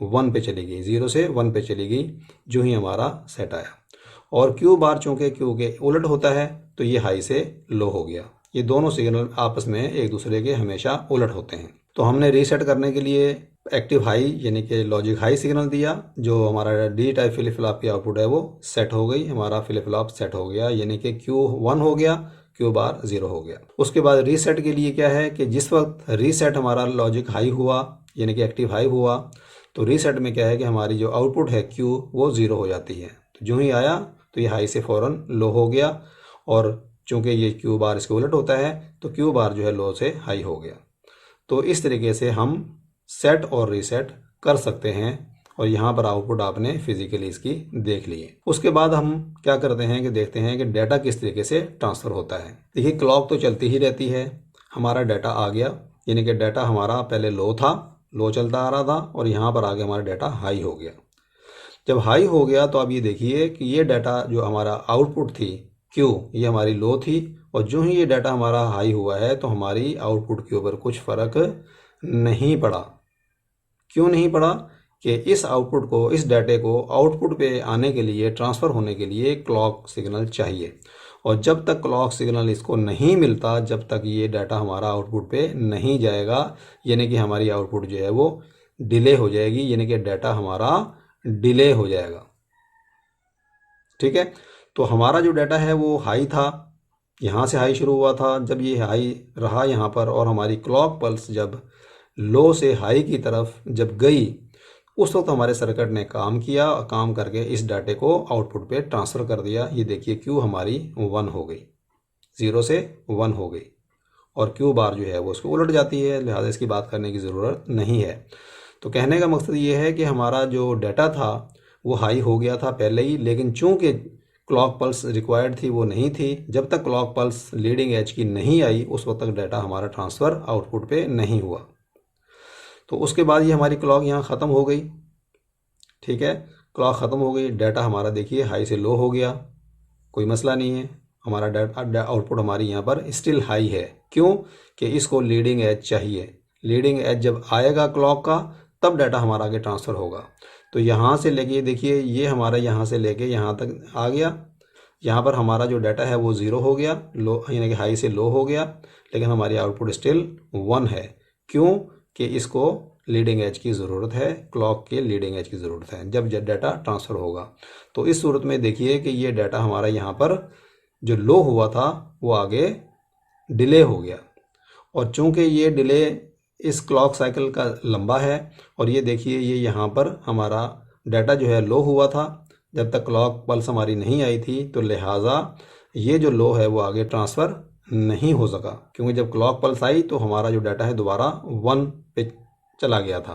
1 पे चली गई, 0 से 1 पे चली गई जो ही हमारा सेट आया। और क्यू बार चूँकि क्यू के उलट होता है तो ये हाई से लो हो गया। ये दोनों सिग्नल आपस में एक दूसरे के हमेशा उलट होते हैं। तो हमने रीसेट करने के लिए एक्टिव हाई यानी कि लॉजिक हाई सिग्नल दिया, जो हमारा डी टाइप फ्लिप फ्लॉप की आउटपुट है वो सेट हो गई, हमारा फ्लिप फ्लॉप सेट हो गया, यानी कि क्यू 1 हो गया, क्यू बार 0 हो गया। उसके बाद रीसेट के लिए क्या है कि जिस वक्त रीसेट हमारा लॉजिक हाई हुआ यानी कि एक्टिव हाई हुआ, तो रीसेट में क्या है कि हमारी जो आउटपुट है क्यू वो 0 हो जाती है। तो जो ही आया तो ये हाई से फ़ौरन लो हो गया, और चूँकि ये क्यू बार इसके उलट होता है तो क्यू बार जो है लो से हाई हो गया। तो इस तरीके से हम सेट और रीसेट कर सकते हैं, और यहाँ पर आउटपुट आपने फिजिकली इसकी देख ली है। उसके बाद हम क्या करते हैं कि देखते हैं कि डाटा किस तरीके से ट्रांसफ़र होता है। देखिए क्लॉक तो चलती ही रहती है, हमारा डाटा आ गया, यानी कि डाटा हमारा पहले लो था, लो चलता आ रहा था और यहाँ पर आगे हमारा डाटा हाई हो गया। जब हाई हो गया तो अब ये देखिए कि ये डाटा जो हमारा आउटपुट थी क्यू, ये हमारी लो थी, और जो ही ये डाटा हमारा हाई हुआ है तो हमारी आउटपुट के ऊपर कुछ फ़र्क नहीं पड़ा। क्यों नहीं पड़ा? कि इस आउटपुट को, इस डाटे को आउटपुट पे आने के लिए, ट्रांसफ़र होने के लिए क्लॉक सिग्नल चाहिए, और जब तक क्लॉक सिग्नल इसको नहीं मिलता, जब तक ये डाटा हमारा आउटपुट पे नहीं जाएगा, यानी कि हमारी आउटपुट जो है वो डिले हो जाएगी, यानी कि डाटा हमारा डिले हो जाएगा। ठीक है, तो हमारा जो डाटा है वो हाई था, यहाँ से हाई शुरू हुआ था, जब ये हाई रहा यहाँ पर और हमारी क्लॉक पल्स जब लो से हाई की तरफ जब गई, उस वक्त हमारे सर्किट ने काम किया, काम करके इस डाटे को आउटपुट पे ट्रांसफ़र कर दिया। ये देखिए क्यू हमारी 1 हो गई, 0 से 1 हो गई, और क्यू बार जो है वो उसको उलट जाती है, लिहाजा इसकी बात करने की ज़रूरत नहीं है। तो कहने का मकसद ये है कि हमारा जो डाटा था वो हाई हो गया था पहले ही, लेकिन चूंकि क्लॉक पल्स रिक्वायर्ड थी वो नहीं थी, जब तक क्लॉक पल्स लीडिंग एज की नहीं आई उस वक्त तक डाटा हमारा ट्रांसफ़र आउटपुट पे नहीं हुआ। तो उसके बाद ये हमारी क्लॉक यहाँ ख़त्म हो गई। ठीक है, क्लॉक ख़त्म हो गई, डाटा हमारा देखिए हाई से लो हो गया, कोई मसला नहीं है, हमारा डाटा आउटपुट हमारी यहाँ पर स्टिल हाई है। क्यों? कि इसको लीडिंग एज चाहिए, लीडिंग एज जब आएगा क्लॉक का तब डाटा हमारा आगे ट्रांसफ़र होगा। तो यहाँ से लेके देखिए ये हमारा यहाँ से लेके यहाँ तक आ गया, यहाँ पर हमारा जो डाटा है वो 0 हो गया, लो यानी कि हाई से लो हो गया, लेकिन हमारी आउटपुट स्टिल 1 है। क्यों? कि इसको लीडिंग एज की ज़रूरत है, क्लॉक के लीडिंग एज की ज़रूरत है जब डाटा ट्रांसफ़र होगा। तो इस सूरत में देखिए कि ये डाटा हमारा यहाँ पर जो लो हुआ था वो आगे डिले हो गया, और चूंकि ये डिले इस क्लॉक साइकिल का लंबा है, और ये देखिए ये यहाँ पर हमारा डाटा जो है लो हुआ था जब तक क्लॉक पल्स हमारी नहीं आई थी, तो लिहाजा ये जो लो है वो आगे ट्रांसफ़र नहीं हो सका, क्योंकि जब क्लॉक पल्स आई तो हमारा जो डाटा है दोबारा 1 पे चला गया था,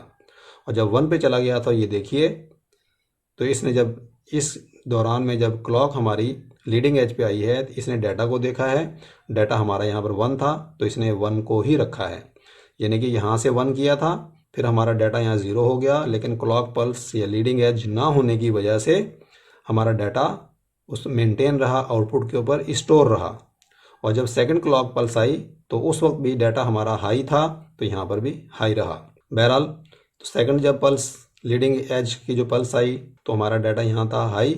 और जब 1 पे चला गया था ये देखिए, तो इसने जब इस दौरान में जब क्लॉक हमारी लीडिंग एज पे आई है तो इसने डाटा को देखा है, डाटा हमारा यहाँ पर 1 था तो इसने 1 को ही रखा है, यानी कि यहाँ से 1 किया था, फिर हमारा डाटा यहाँ 0 हो गया, लेकिन क्लॉक पल्स या लीडिंग एज ना होने की वजह से हमारा डाटा उस मेंटेन रहा, आउटपुट के ऊपर स्टोर रहा, और जब सेकंड क्लॉक पल्स आई तो उस वक्त भी डाटा हमारा हाई था तो यहाँ पर भी हाई रहा। बहरहाल तो सेकंड जब पल्स लीडिंग एज की जो पल्स आई तो हमारा डाटा यहाँ था हाई,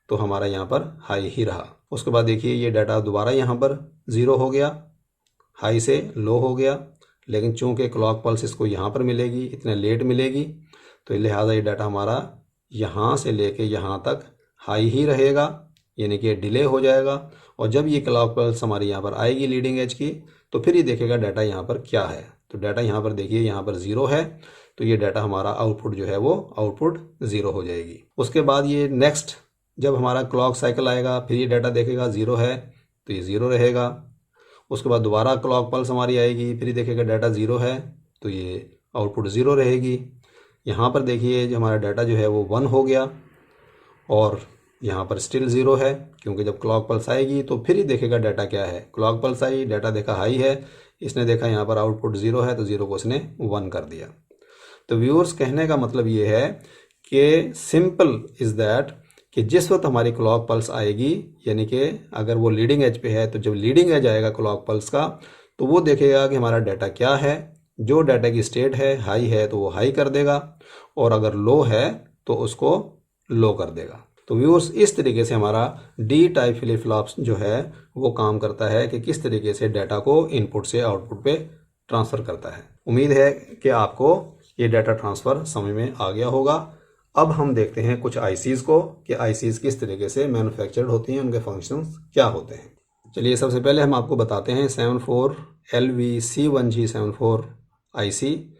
तो हमारा यहाँ पर हाई ही रहा। उसके बाद देखिए ये डाटा दोबारा यहाँ पर 0 हो गया, हाई से लो हो गया, लेकिन चूंकि क्लॉक पल्स इसको यहाँ पर मिलेगी, इतने लेट मिलेगी, तो लिहाजा ये डाटा हमारा यहाँ से लेके यहाँ तक हाई ही रहेगा, यानी कि डिले हो जाएगा, और जब ये क्लॉक पल्स हमारी यहाँ पर आएगी लीडिंग एज की तो फिर ये देखेगा डाटा यहाँ पर क्या है। तो डाटा यहाँ पर देखिए यहाँ पर 0 है, तो ये डाटा हमारा आउटपुट जो है वो आउटपुट 0 हो जाएगी। उसके बाद ये नेक्स्ट जब हमारा क्लॉक साइकिल आएगा फिर ये डाटा देखेगा 0 है तो ये 0 रहेगा। उसके बाद दोबारा क्लॉक पल्स हमारी आएगी, फिर देखेगा डाटा 0 है तो ये आउटपुट 0 रहेगी। यहाँ पर देखिए जो हमारा डाटा जो है वो 1 हो गया, और यहाँ पर स्टिल 0 है, क्योंकि जब क्लॉक पल्स आएगी तो फिर ही देखेगा डाटा क्या है। क्लॉक पल्स आई, डाटा देखा हाई है, इसने देखा यहाँ पर आउटपुट 0 है तो 0 को इसने 1 कर दिया। तो व्यूअर्स कहने का मतलब ये है कि सिंपल इज़ दैट कि जिस वक्त हमारी क्लॉक पल्स आएगी, यानी कि अगर वो लीडिंग एज पे है तो जब लीडिंग एज आएगा क्लॉक पल्स का तो वो देखेगा कि हमारा डाटा क्या है। जो डाटा की स्टेट है हाई है तो वो हाई कर देगा, और अगर लो है तो उसको लो कर देगा। तो व्यूअर्स इस तरीके से हमारा डी टाइप फ्लिप फ्लॉप्स जो है वो काम करता है कि किस तरीके से डाटा को इनपुट से आउटपुट पे ट्रांसफ़र करता है। उम्मीद है कि आपको ये डाटा ट्रांसफ़र समझ में आ गया होगा। अब हम देखते हैं कुछ आईसीज़ को कि आईसीज़ किस तरीके से मैन्युफैक्चर्ड होती हैं, उनके फंक्शंस क्या होते हैं। चलिए सबसे पहले हम आपको बताते हैं 74LVC1G74 आईसी।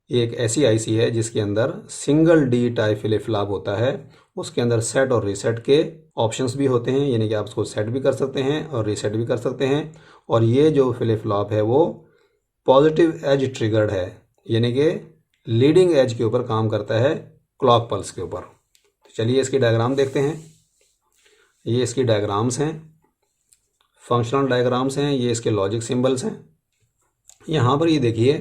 ये एक ऐसी आईसी है जिसके अंदर single D type flip flop होता है। उसके अंदर सेट और रीसेट के ऑप्शंस भी होते हैं, यानी कि आप उसको सेट भी कर सकते हैं और रीसेट भी कर सकते हैं। और ये जो फ्लिप फ्लॉप है वो पॉजिटिव एज ट्रिगर्ड है, यानी कि लीडिंग एज के ऊपर काम करता है क्लॉक पल्स के ऊपर। तो चलिए इसकी डायग्राम देखते हैं। ये इसकी डायग्राम्स हैं, फंक्शनल डायग्राम्स हैं, ये इसके लॉजिक सिंबल्स हैं। यहाँ पर ये देखिए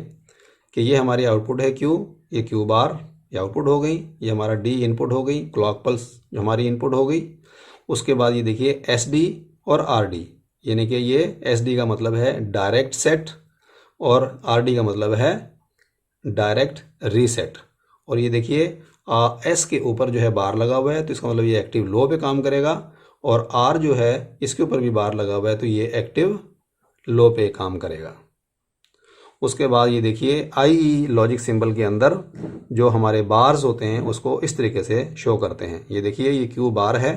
कि ये हमारी आउटपुट है क्यू, ये क्यू बार ये आउटपुट हो गई, ये हमारा डी इनपुट हो गई, क्लॉक पल्स जो हमारी इनपुट हो गई। उसके बाद ये देखिए एस डी और आर डी, यानी कि ये एस डी का मतलब है डायरेक्ट सेट और आर डी का मतलब है डायरेक्ट रीसेट। और ये देखिए एस के ऊपर जो है बार लगा हुआ है तो इसका मतलब ये एक्टिव लो पे काम करेगा, और आर जो है इसके ऊपर भी बार लगा हुआ है तो ये एक्टिव लो पे काम करेगा। उसके बाद ये देखिए आई लॉजिक सिंबल के अंदर जो हमारे बार्स होते हैं उसको इस तरीके से शो करते हैं। ये देखिए ये क्यू बार है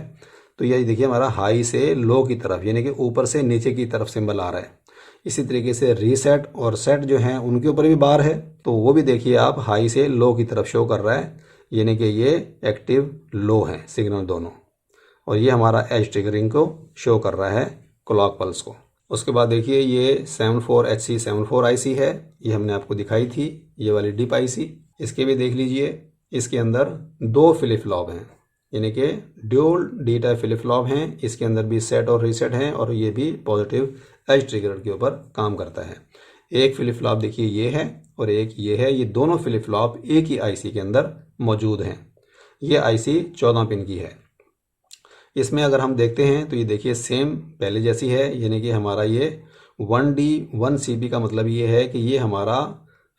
तो ये देखिए हमारा हाई से लो की तरफ, यानी कि ऊपर से नीचे की तरफ सिंबल आ रहा है। इसी तरीके से रीसेट और सेट जो हैं उनके ऊपर भी बार है तो वो भी देखिए आप हाई से लो की तरफ शो कर रहा है, यानी कि ये एक्टिव लो है सिग्नल दोनों। और ये हमारा एज ट्रिगरिंग को शो कर रहा है क्लॉक पल्स को। उसके बाद देखिए ये 74HC74 IC है, ये हमने आपको दिखाई थी, ये वाली डिप IC। इसके भी देख लीजिए, इसके अंदर 2 फ्लिप फ्लॉप हैं, यानी कि dual D type flip flop हैं। इसके अंदर भी सेट और रीसेट हैं और ये भी पॉजिटिव एज ट्रिगर के ऊपर काम करता है। एक फ्लिप फ्लॉप देखिए ये है और एक ये है, ये दोनों फ्लिप फ्लॉप एक ही IC के अंदर मौजूद हैं। ये IC 14 पिन की है। इसमें अगर हम देखते हैं तो ये देखिए सेम पहले जैसी है, यानी कि हमारा ये 1D 1CB का मतलब ये है कि ये हमारा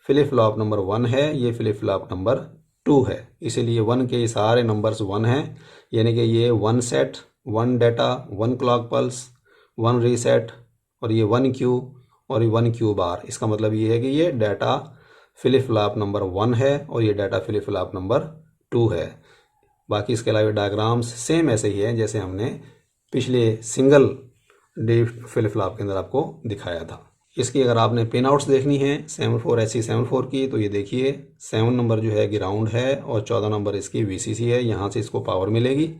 फ्लिप फ्लॉप नंबर 1 है, ये फ्लिप फ्लॉप नंबर 2 है, इसीलिए 1 के सारे नंबर्स 1 हैं। यानी कि ये 1 set 1 data 1 clock pulse 1 reset और ये 1 क्यू और ये 1 क्यू बार। इसका मतलब ये है कि ये डाटा फ्लिप फ्लॉप नंबर 1 है और ये डाटा फ्लिप फ्लॉप नंबर 2 है। बाकी इसके अलावा डायग्राम्स सेम ऐसे ही हैं जैसे हमने पिछले सिंगल डी फ्लिप फ्लॉप के अंदर आपको दिखाया था। इसकी अगर आपने पिन आउट्स देखनी है 74HC74 की तो ये देखिए 7 नंबर जो है ग्राउंड है और 14 नंबर इसकी VCC है, यहाँ से इसको पावर मिलेगी।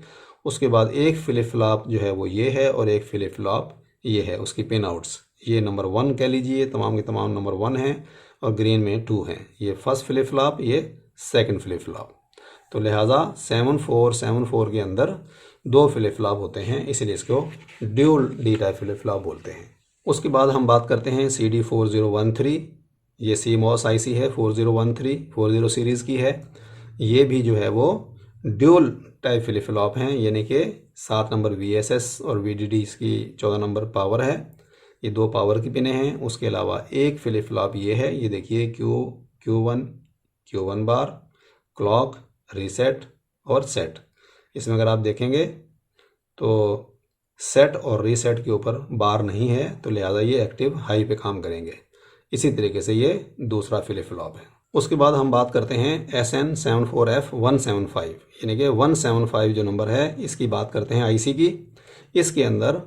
उसके बाद एक फ्लिप फ्लॉप जो है वो ये है और एक फ्लिप फ्लॉप ये है, उसकी पिन आउट्स ये नंबर 1 कह लीजिए, तमाम के तमाम नंबर 1 हैं और ग्रीन में 2 हैं। ये फर्स्ट फ्लिप फ्लॉप, ये सेकंड फ्लिप फ्लॉप। तो लिहाजा 7474 के अंदर 2 फ्लिप फ्लॉप होते हैं, इसलिए इसको dual D type flip flop बोलते हैं। उसके बाद हम बात करते हैं CD4013। ये CMOS IC है 4013 40 सीरीज़ की है। ये भी जो है वो ड्यूल टाइप फ्लिप फ्लॉप हैं, यानी कि 7 नंबर VSS और VDD इसकी 14 नंबर पावर है। ये 2 पावर की पिनें हैं। उसके अलावा एक फ्लिप फ्लॉप ये है, ये देखिए Q1 बार क्लॉक रीसेट और सेट। इसमें अगर आप देखेंगे तो सेट और रीसेट के ऊपर बार नहीं है तो लिहाजा ये एक्टिव हाई पे काम करेंगे। इसी तरीके से ये दूसरा फ्लिप फ्लॉप है। उसके बाद हम बात करते हैं SN74F175, यानी कि 175 जो नंबर है इसकी बात करते हैं IC की। इसके अंदर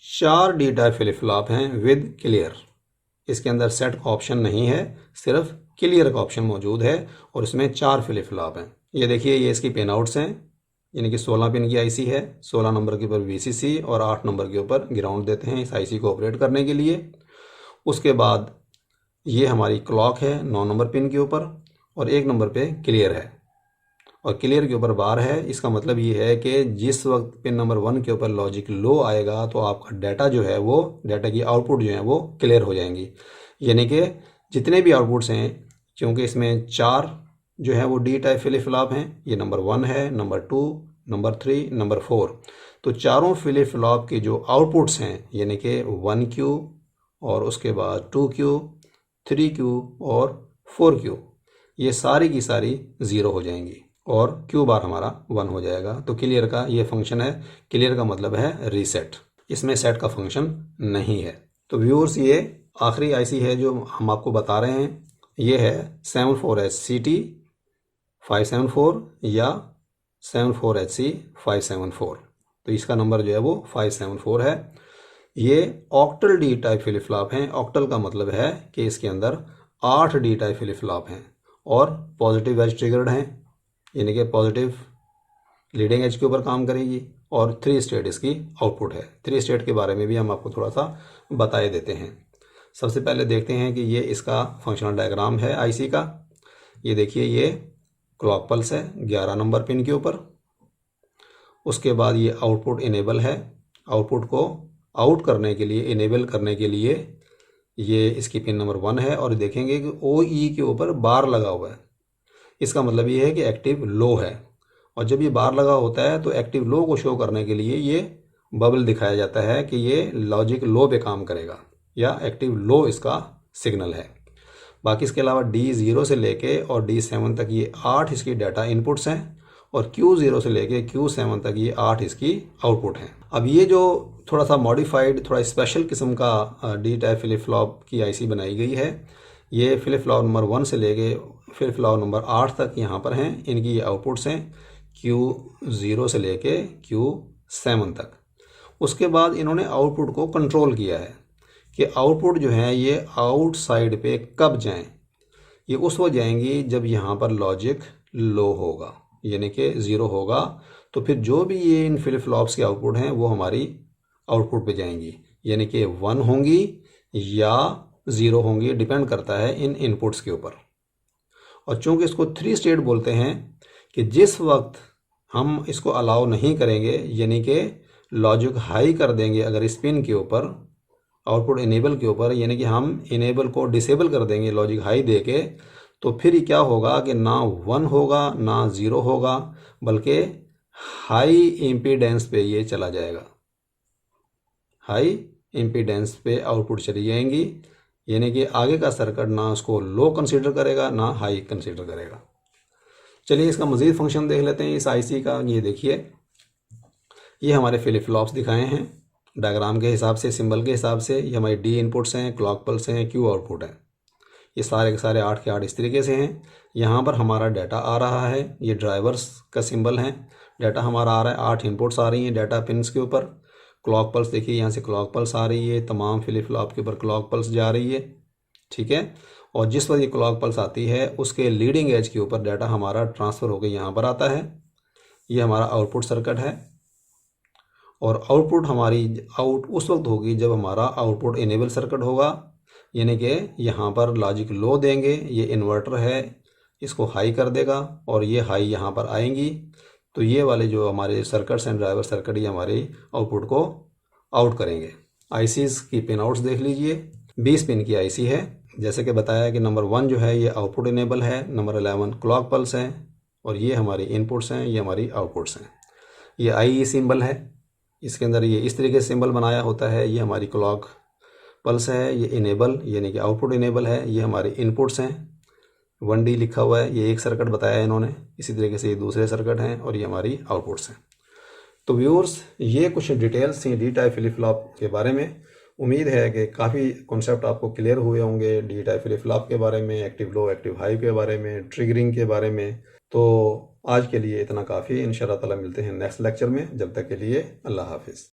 4 डी टाइप फ्लिप फ्लॉप हैं विद क्लियर। इसके अंदर सेट का ऑप्शन नहीं है, सिर्फ क्लियर का ऑप्शन मौजूद है और इसमें 4 फ्लिप फ्लॉप हैं। ये देखिए ये इसकी पिन आउट्स हैं, यानी कि 16 पिन की IC है, 16 नंबर के ऊपर VCC और 8 नंबर के ऊपर ग्राउंड देते हैं इस IC को ऑपरेट करने के लिए। उसके बाद ये हमारी क्लॉक है 9 नंबर पिन के ऊपर और 1 नंबर पे क्लियर है और क्लियर के ऊपर बार है। इसका मतलब ये है कि जिस वक्त पिन नंबर 1 के ऊपर लॉजिक लो आएगा तो आपका डाटा जो है वो डाटा की आउटपुट जो है वो क्लियर हो जाएंगी, यानी कि जितने भी आउटपुट्स हैं, क्योंकि इसमें 4 जो है वो डी टाइप फ्लिप फ्लॉप हैं, ये नंबर 1 है, नंबर 2, नंबर 3, नंबर 4। तो चारों फ्लिप फ्लॉप के जो आउटपुट्स हैं, यानी कि 1Q और उसके बाद 2Q 3Q और 4Q, ये सारी की सारी 0 हो जाएंगी और Q बार हमारा 1 हो जाएगा। तो क्लियर का ये फंक्शन है, क्लियर का मतलब है रीसेट, इसमें सेट का फंक्शन नहीं है। तो व्यूअर्स ये आखिरी IC है जो हम आपको बता रहे हैं, ये है 74HCT574 या 74HC574। तो इसका नंबर जो है वो 574 है। ये octal D type flip flop हैं। ऑक्टल का मतलब है कि इसके अंदर 8 डी टाइप फ्लिप फ्लॉप हैं और पॉजिटिव एज ट्रिगर्ड हैं, यानी कि पॉजिटिव लीडिंग एज के ऊपर काम करेगी और 3 स्टेट इसकी आउटपुट है। 3 स्टेट के बारे में भी हम आपको थोड़ा सा बताए देते हैं। सबसे पहले देखते हैं कि ये इसका फंक्शनल डायग्राम है IC का। ये देखिए ये क्लॉक पल्स है 11 नंबर पिन के ऊपर। उसके बाद ये आउटपुट इनेबल है, आउटपुट को आउट करने के लिए, इनेबल करने के लिए ये इसकी पिन नंबर 1 है और देखेंगे कि OE के ऊपर बार लगा हुआ है। इसका मतलब ये है कि एक्टिव लो है। और जब ये बार लगा होता है तो एक्टिव लो को शो करने के लिए ये बबल दिखाया जाता है कि ये लॉजिक लो पे काम करेगा या एक्टिव लो इसका सिग्नल है। बाकी इसके अलावा D0 से लेके और D7 तक ये 8 इसकी डाटा इनपुट्स हैं और Q0 से लेके Q7 तक ये 8 इसकी आउटपुट हैं। अब ये जो थोड़ा सा मॉडिफाइड थोड़ा स्पेशल किस्म का डी टाइप फ्लिप फ्लॉप की आईसी बनाई गई है। ये फ्लिप फ्लॉप नंबर 1 से लेके फ्लिप फ्लॉप नंबर 8 तक यहाँ पर हैं। इनकी ये आउटपुट्स हैं Q0 से लेके Q7 तक। उसके बाद इन्होंने आउटपुट को कंट्रोल किया है कि आउटपुट जो है ये आउटसाइड पे कब जाएं। ये उस वक्त जाएंगी जब यहाँ पर लॉजिक लो होगा, यानी कि 0 होगा। तो फिर जो भी ये इन फ्लिप फ्लॉप्स के आउटपुट हैं वो हमारी आउटपुट पे जाएंगी, यानी कि 1 होंगी या 0 होंगी, डिपेंड करता है इन इनपुट्स के ऊपर। और चूंकि इसको 3 स्टेट बोलते हैं कि जिस वक्त हम इसको अलाउ नहीं करेंगे, यानी कि लॉजिक हाई कर देंगे अगर स्पिन के ऊपर, आउटपुट इनेबल के ऊपर, यानी कि हम इनेबल को डिसेबल कर देंगे लॉजिक हाई दे के, तो फिर क्या होगा कि ना 1 होगा ना 0 होगा, बल्कि हाई इम्पीडेंस पे ये चला जाएगा। हाई इम्पीडेंस पे आउटपुट चली जाएंगी, यानी कि आगे का सर्किट ना उसको लो कंसीडर करेगा ना हाई कंसीडर करेगा। चलिए इसका मज़ीद फंक्शन देख लेते हैं इस आईसी का। ये देखिए, ये हमारे फ्लिप फ्लॉप्स दिखाए हैं डायग्राम के हिसाब से, सिंबल के हिसाब से। ये हमारे डी इनपुट्स हैं, क्लॉक पल्स हैं, क्यू आउटपुट है। ये सारे के सारे 8 के 8 इस तरीके से हैं। यहाँ पर हमारा डाटा आ रहा है, ये ड्राइवर्स का सिंबल है। डाटा हमारा आ रहा है, 8 इनपुट्स आ रही हैं डाटा पिन्स के ऊपर। क्लॉक पल्स देखिए, यहाँ से क्लॉक पल्स आ रही है, तमाम फ्लिप फ्लॉप के ऊपर क्लॉक पल्स जा रही है, ठीक है। और जिस वक्त ये क्लॉक पल्स आती है उसके लीडिंग एज के ऊपर डाटा हमारा ट्रांसफ़र होकर यहाँ पर आता है। ये हमारा आउटपुट सर्किट है। और आउटपुट हमारी आउट उस वक्त होगी जब हमारा आउटपुट इनेबल सर्किट होगा, यानी कि यहाँ पर लॉजिक लो देंगे, ये इन्वर्टर है, इसको हाई कर देगा और ये हाई यहाँ पर आएंगी। तो ये वाले जो हमारे सर्किट्स हैं, ड्राइवर सर्किट, ये हमारे आउटपुट को आउट करेंगे। आईसीज़ की पिन आउट्स देख लीजिए। 20 पिन की आईसी है। जैसे कि बताया कि नंबर 1 जो है ये आउटपुट इनेबल है, नंबर 11 क्लॉक पल्स हैं और ये हमारी इनपुट्स हैं, ये हमारी आउटपुट्स हैं। ये आई सिंबल है, इसके अंदर ये इस तरीके से सिंबल बनाया होता है। ये हमारी क्लॉक पल्स है, ये इनेबल यानी कि आउटपुट इनेबल है। ये हमारे इनपुट्स हैं, 1D लिखा हुआ है, ये एक सर्किट बताया है इन्होंने। इसी तरीके से ये दूसरे सर्किट हैं और ये हमारी आउटपुट्स हैं। तो व्यूअर्स, ये कुछ डिटेल्स थी डी टाइप फ्लिप फ्लॉप के बारे में। उम्मीद है कि काफ़ी कॉन्सेप्ट आपको क्लियर हुए होंगे डी टाइप फ्लिप फ्लॉप के बारे में, एक्टिव लो एक्टिव हाई के बारे में, ट्रिगरिंग के बारे में। तो आज के लिए इतना काफ़ी। इंशाअल्लाह ताला मिलते हैं नेक्स्ट लेक्चर में। जब तक के लिए अल्लाह हाफिज़।